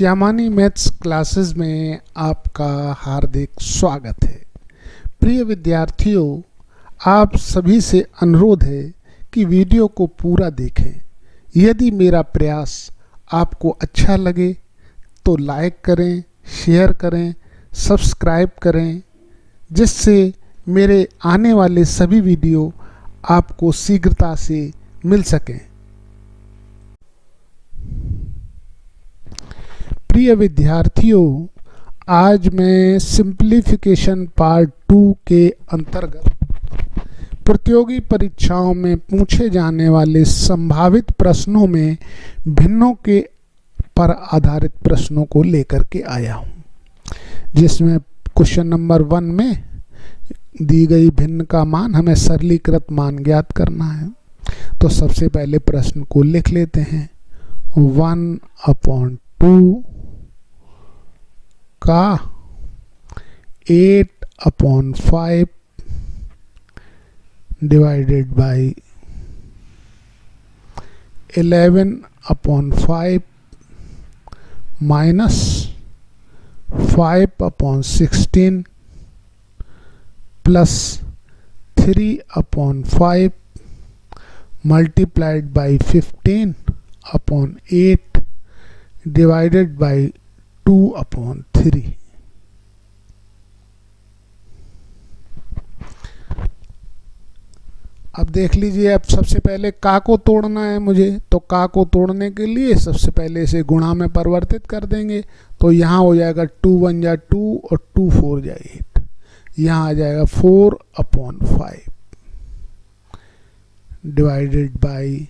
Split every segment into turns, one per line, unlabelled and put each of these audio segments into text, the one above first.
श्यामानी maths classes में आपका हार्दिक स्वागत है। प्रिय विद्यार्थियों, आप सभी से अनुरोध है कि वीडियो को पूरा देखें। यदि मेरा प्रयास आपको अच्छा लगे तो लाइक करें, शेयर करें, सब्सक्राइब करें, जिससे मेरे आने वाले सभी वीडियो आपको शीघ्रता से मिल सकें। प्रिय विद्यार्थियों, आज मैं सिंप्लीफिकेशन पार्ट 2 के अंतर्गत प्रतियोगी परीक्षाओं में पूछे जाने वाले संभावित प्रश्नों में भिन्नों के पर आधारित प्रश्नों को लेकर के आया हूं, जिसमें क्वेश्चन नंबर 1 में दी गई भिन्न का मान हमें सरलीकृत मान ज्ञात करना है। तो सबसे पहले प्रश्न को लिख लेते हैं। 1/2 का 8/5 divided by 11/5 minus 5/16 plus 3/5 multiplied by 15/8 divided by 2/3। अब देख लीजिए, अब सबसे पहले का को तोड़ना है मुझे, तो का को तोड़ने के लिए सबसे पहले इसे गुणा में परिवर्तित कर देंगे। तो यहाँ हो जाएगा 2 1 जा 2 और 2 4 जा 8। यहाँ आ जाएगा 4/5 divided by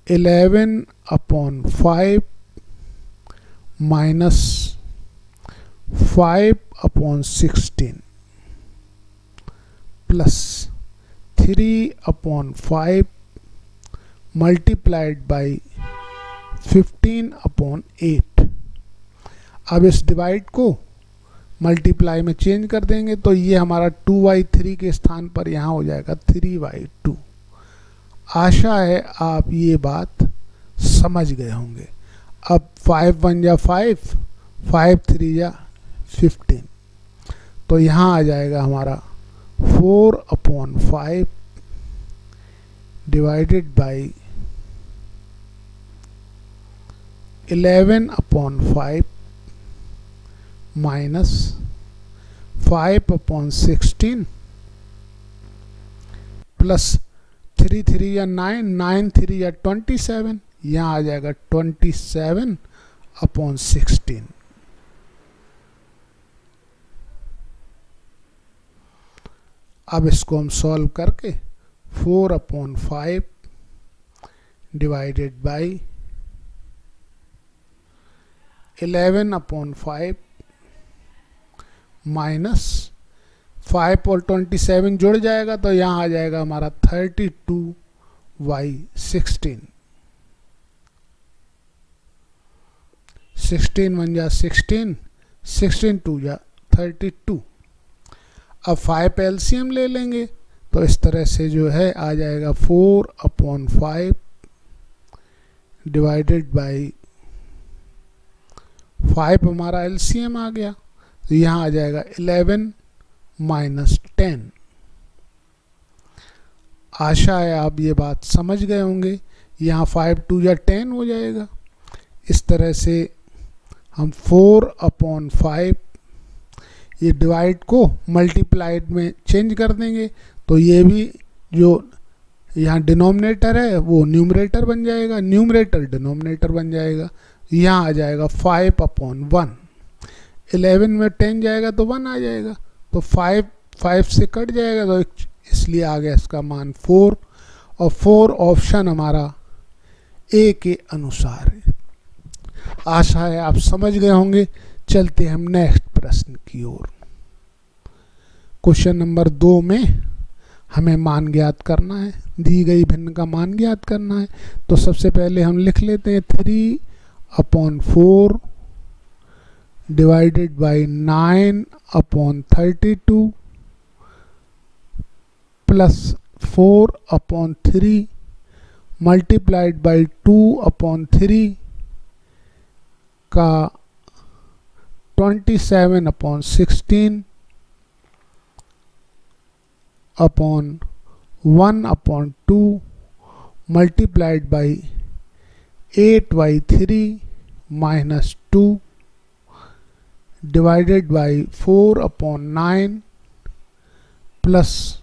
11/5 minus 5/16 plus 3/5 multiplied by 15/8। अब इस डिवाइड को मल्टीप्लाई में चेंज कर देंगे, तो ये हमारा 2/3 के स्थान पर यहाँ हो जाएगा 3/2। आशा है आप ये बात समझ गए होंगे। अब 5 1 जा 5, 5 3 जा 15, तो यहाँ आ जाएगा हमारा 4/5 डिवाइडेड बाई 11/5 माइनस 5/16 प्लस 3 3 या 9, 9 3 या 27, यहाँ आ जाएगा 27/16। अब इसको हम सॉल्व करके 4/5 डिवाइडेड बाई 11/5 माइनस 5 और 27 जुड़ जाएगा, तो यहाँ आ जाएगा हमारा 32/16। 16 1 जा 16, 16 2 जा 32। अब 5 एलसीएम ले लेंगे, तो इस तरह से जो है आ जाएगा 4/5 डिवाइडेड बाई 5 हमारा एलसीएम आ गया, तो यहाँ आ जाएगा 11 माइनस 10। आशा है आप ये बात समझ गए होंगे। यहाँ 5 2 या 10 हो जाएगा। इस तरह से हम 4/5 ये डिवाइड को मल्टीप्लाइड में चेंज कर देंगे, तो ये भी जो यहाँ डिनोमिनेटर है वो न्यूमरेटर बन जाएगा, न्यूमरेटर डिनोमिनेटर बन जाएगा। यहाँ आ जाएगा 5/1। 11 में 10 जाएगा तो 1 आ जाएगा, तो 5 से कट जाएगा, तो इसलिए आ गया इसका मान 4। और 4 ऑप्शन हमारा ए के अनुसार है। आशा है आप समझ गए होंगे। चलते हम नेक्स्ट प्रश्न की ओर। क्वेश्चन नंबर 2 में हमें मान ज्ञात करना है, दी गई भिन्न का मान ज्ञात करना है। तो सबसे पहले हम लिख लेते हैं 3/4 divided by 9/32 plus 4/3 multiplied by 2/3 का 27/16 upon 1/2 multiplied by 8/3 minus 2 divided by 4/9 plus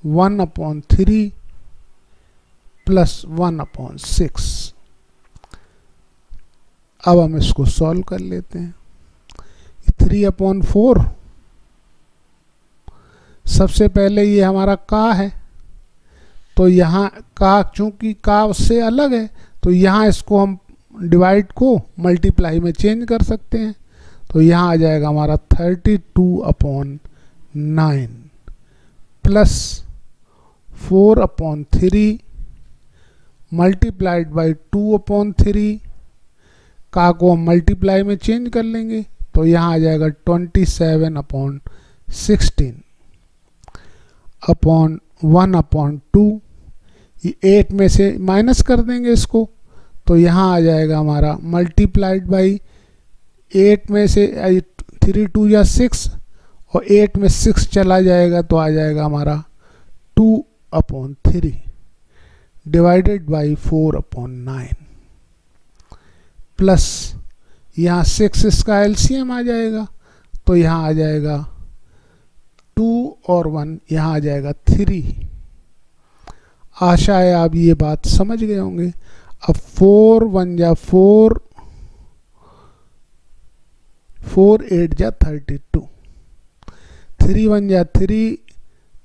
1/3 plus 1/6। अब हम इसको सॉल्व कर लेते हैं। 3/4 सबसे पहले ये हमारा का है, तो यहाँ का चूंकि का उससे अलग है तो यहाँ इसको हम डिवाइड को मल्टीप्लाई में चेंज कर सकते हैं। तो यहाँ आ जाएगा हमारा 32/9 प्लस 4/3 मल्टीप्लाइड बाई 2/3। का को हम मल्टीप्लाई में चेंज कर लेंगे तो यहाँ आ जाएगा 27/16 अपॉन 1/2। ये 8 में से माइनस कर देंगे इसको, तो यहाँ आ जाएगा हमारा मल्टीप्लाइड बाई 8 में से 3 2 या 6 और 8 में 6 चला जाएगा तो आ जाएगा हमारा 2/3 डिवाइडेड बाई 4/9 प्लस यहाँ 6 इसका एलसीएम आ जाएगा तो यहाँ आ जाएगा 2 और 1 यहाँ आ जाएगा 3। आशा है आप ये बात समझ गए होंगे। अब 4 1 जा 4, 4 8 जा 32, 3 1 जा 3,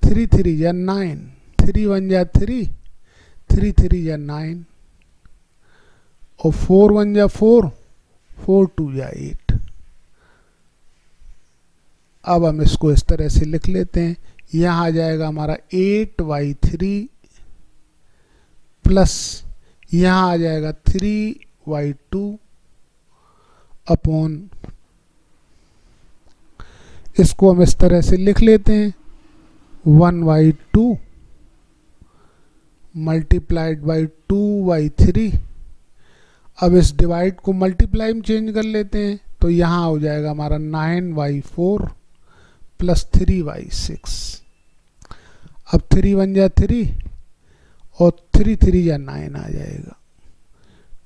3 3 जा 9, 3 1 जा 3, 3 3 जा 9 और 4 1 जा 4, 4 2 जा 8। अब हम इसको इस तरह से लिख लेते हैं। यहाँ आ जाएगा हमारा 8/3 प्लस यहाँ आ जाएगा 3/2 अपॉन, इसको हम इस तरह से लिख लेते हैं 1/2 मल्टीप्लाइड बाई 2/3। अब इस डिवाइड को मल्टीप्लाई में चेंज कर लेते हैं तो यहाँ हो जाएगा हमारा 9/4 प्लस 3/6। अब 3 1 जा 3 और 3 3 जा 9 आ जाएगा,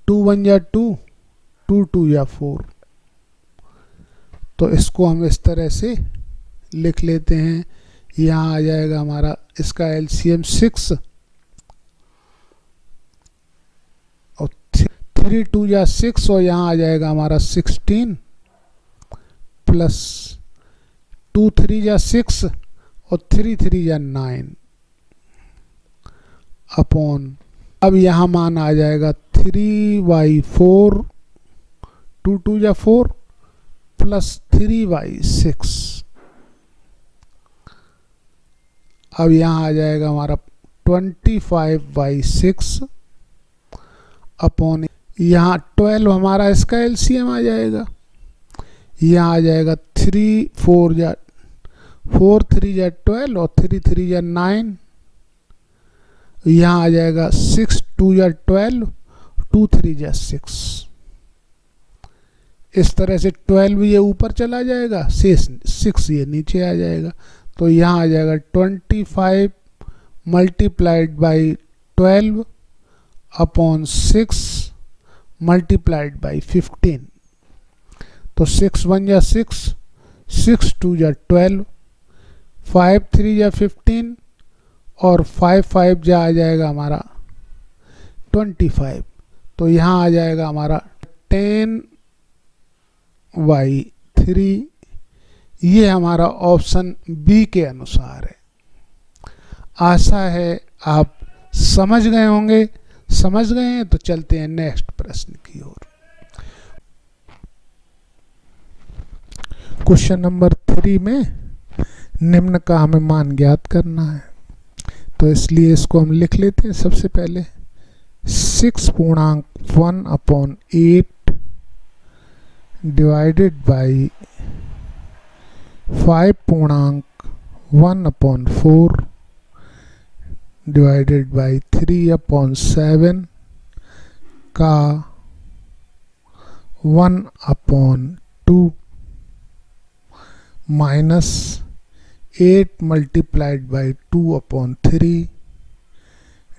2 1 जा 2, 2 2 जा 4। तो इसको हम इस तरह से लिख लेते हैं। यहाँ आ जाएगा हमारा इसका एलसीएम 6 और 3 2 जा 6 और यहाँ आ जाएगा हमारा 16 प्लस 2 3 जा 6 और 3 3 जा 9 अपॉन, अब यहाँ मान आ जाएगा 3/4, 2 2 जा 4 प्लस 3/6। अब यहाँ आ जाएगा हमारा 25/6 अपॉन, यहाँ 12 हमारा इसका एलसीएम आ जाएगा। यहाँ आ जाएगा 3 4 जा 4 3 जा 12 और 3 3 जा 9। यहाँ आ जाएगा 6 2 जा 12, 2 3 जा 6। इस तरह से 12 ये ऊपर चला जाएगा, 6 ये नीचे आ जाएगा। तो यहाँ आ जाएगा 25 multiplied by 12 upon 6 multiplied by 15। तो 6 1 जा 6, 6 2 जा 12, 5 3 जा 15 और 5 5 जा आ जाएगा हमारा 25। तो यहाँ आ जाएगा हमारा 10/3। ये हमारा ऑप्शन बी के अनुसार है। आशा है आप समझ गए होंगे। समझ गए हैं तो चलते हैं नेक्स्ट प्रश्न की ओर। क्वेश्चन नंबर 3 में निम्न का हमें मान ज्ञात करना है, तो इसलिए इसको हम लिख लेते हैं। सबसे पहले 6.1/8 डिवाइडेड बाई 5.1/4 डिवाइडेड बाई 3/7 का 1/2 minus 8 multiplied by 2/3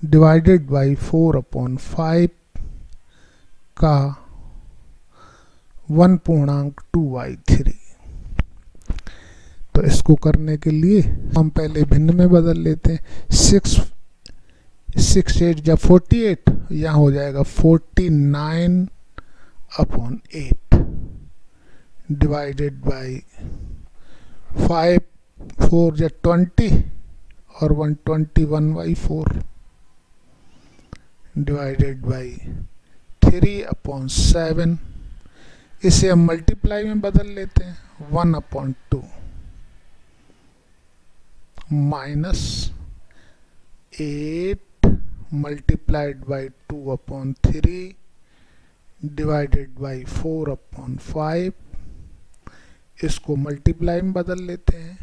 divided by 4/5 का 1.2/3। तो इसको करने के लिए हम पहले भिन्न में बदल लेते हैं। 6 8 या 48, यहाँ हो जाएगा 49/8 डिवाइडेड बाई 5 4 या 20 और 121/4 डिवाइडेड बाई 3/7। इसे हम मल्टीप्लाई में बदल लेते हैं। 1/2 minus 8 multiplied by 2/3 divided by 4/5। इसको मल्टीप्लाई में बदल लेते हैं।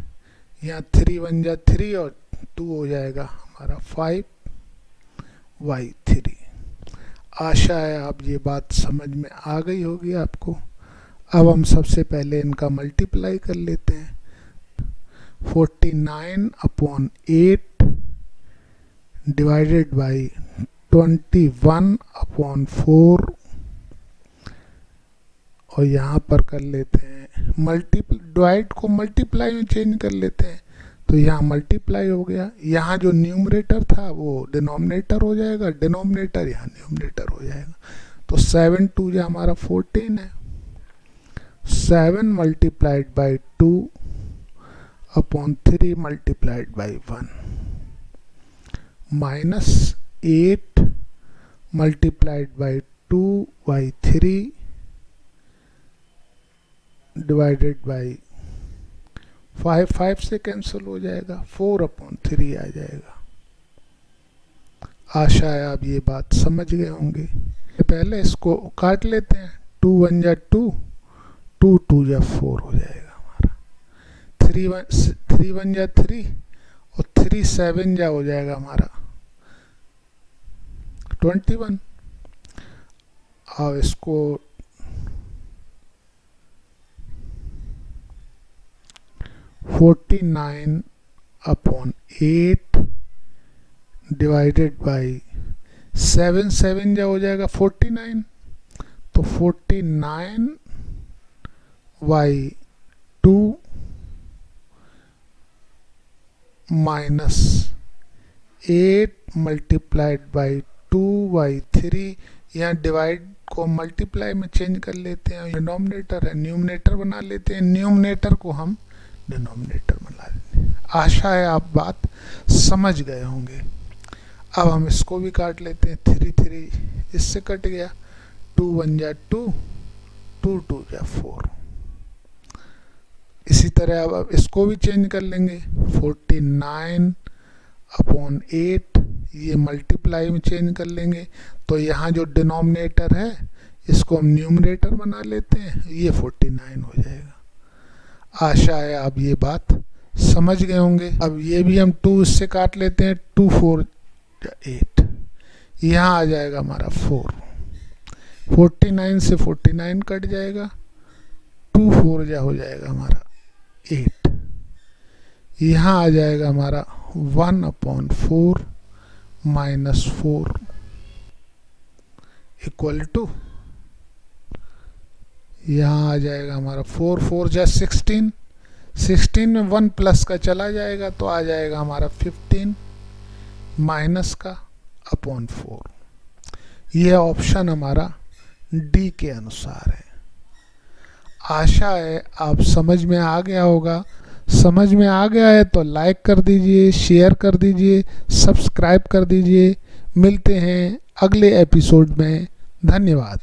यहाँ 3 1 जा 3 और 2 हो जाएगा हमारा 5/3। आशा है आप ये बात समझ में आ गई होगी आपको। अब हम सबसे पहले इनका मल्टीप्लाई कर लेते हैं। 49/8 डिवाइडेड बाई 21/4 और यहाँ पर कर लेते हैं डिवाइड को मल्टीप्लाई में चेंज कर लेते हैं। तो यहाँ मल्टीप्लाई हो गया, यहाँ जो न्यूमरेटर था वो डिनोमिनेटर हो जाएगा, डिनोमिनेटर यहाँ न्यूमरेटर हो जाएगा। तो 7 2 जो हमारा 14 है। 7 multiplied by 2/3 multiplied by 1 minus 8 multiplied by 2/3 divided by 5 से कैंसिल हो जाएगा, 4/3 आ जाएगा। आशा है आप ये बात समझ गए होंगे। पहले इसको काट लेते हैं। 2 1 जा 2, 2 2 जा 4 हो जाएगा हमारा। 3 1 जा 3 और 3 7 जा हो जाएगा हमारा 21। अब इसको 49/8 डिवाइडेड बाई 7 7 जा हो जाएगा 49। तो 49/2 माइनस 8 मल्टीप्लाइड बाई 2/3। यहाँ डिवाइड को मल्टीप्लाई में चेंज कर लेते हैं। डिनोमिनेटर है, न्यूमरेटर बना लेते हैं। न्यूमरेटर को हम डिनोमिनेटर बना लेते हैं। आशा है आप बात समझ गए होंगे। अब हम इसको भी काट लेते हैं। 3 3 इससे कट गया। 2 1 जा 2, 2 2 जा 4। इसी तरह अब इसको भी चेंज कर लेंगे। 49/8 ये मल्टीप्लाई में चेंज कर लेंगे। तो यहाँ जो डिनोमिनेटर है इसको हम न्यूमरेटर बना लेते हैं। ये 49 हो जाएगा। आशा है आप ये बात समझ गए होंगे। अब ये भी हम 2 इससे काट लेते हैं। 2 4 8 यहाँ आ जाएगा हमारा 4। 49 से 49 कट जाएगा। 2 4 जा हो जाएगा हमारा 8। यहाँ आ जाएगा हमारा 1/4 माइनस 4 इक्वल टू, यहाँ आ जाएगा हमारा 4 4 जा 16। 16 में 1 प्लस का चला जाएगा तो आ जाएगा हमारा 15 माइनस का /4। यह ऑप्शन हमारा डी के अनुसार है। आशा है आप समझ में आ गया होगा। समझ में आ गया है तो लाइक कर दीजिए, शेयर कर दीजिए, सब्सक्राइब कर दीजिए। मिलते हैं अगले एपिसोड में। धन्यवाद।